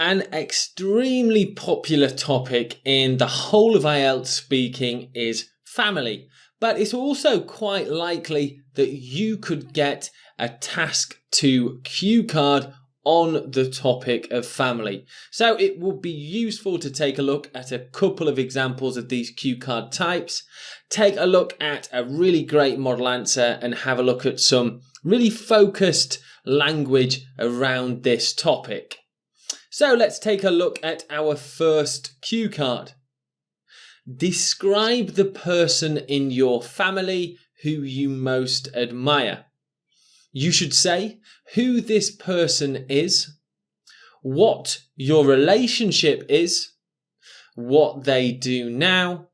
An extremely popular topic in the whole of IELTS speaking is family, but it's also quite likely that you could get a task to cue card on the topic of family. So it will be useful to take a look at a couple of examples of these cue card types, take a look at a really great model answer and have a look at some really focused language around this topic. So let's take a look at our first cue card. Describe the person in your family who you most admire. You should say who this person is, what your relationship is, what they do now,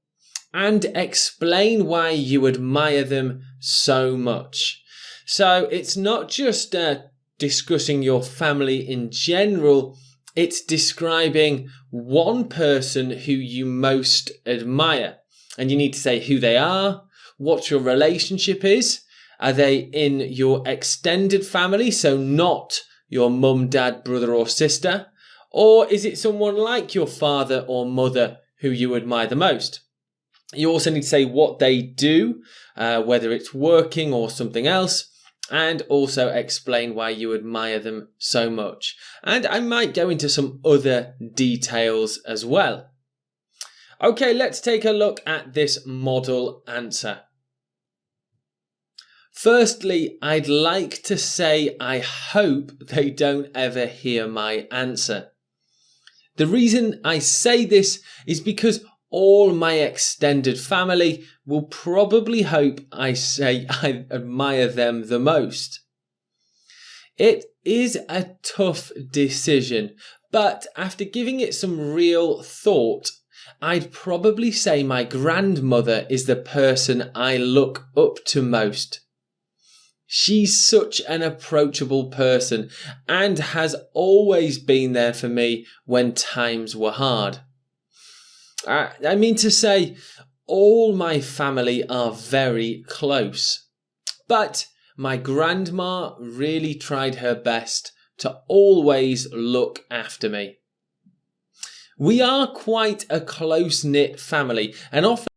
and explain why you admire them so much. So it's not just discussing your family in general, it's describing one person who you most admire. And you need to say who they are, what your relationship is. Are they in your extended family, so not your mum, dad, brother or sister? Or is it someone like your father or mother who you admire the most? You also need to say what they do, whether it's working or something else. And also explain why you admire them so much. And I might go into some other details as well. Okay, let's take a look at this model answer. Firstly, I'd like to say I hope they don't ever hear my answer. The reason I say this is because all my extended family will probably hope I say I admire them the most. It is a tough decision, but after giving it some real thought, I'd probably say my grandmother is the person I look up to most. She's such an approachable person and has always been there for me when times were hard. I mean to say, all my family are very close, but my grandma really tried her best to always look after me. We are quite a close-knit family and often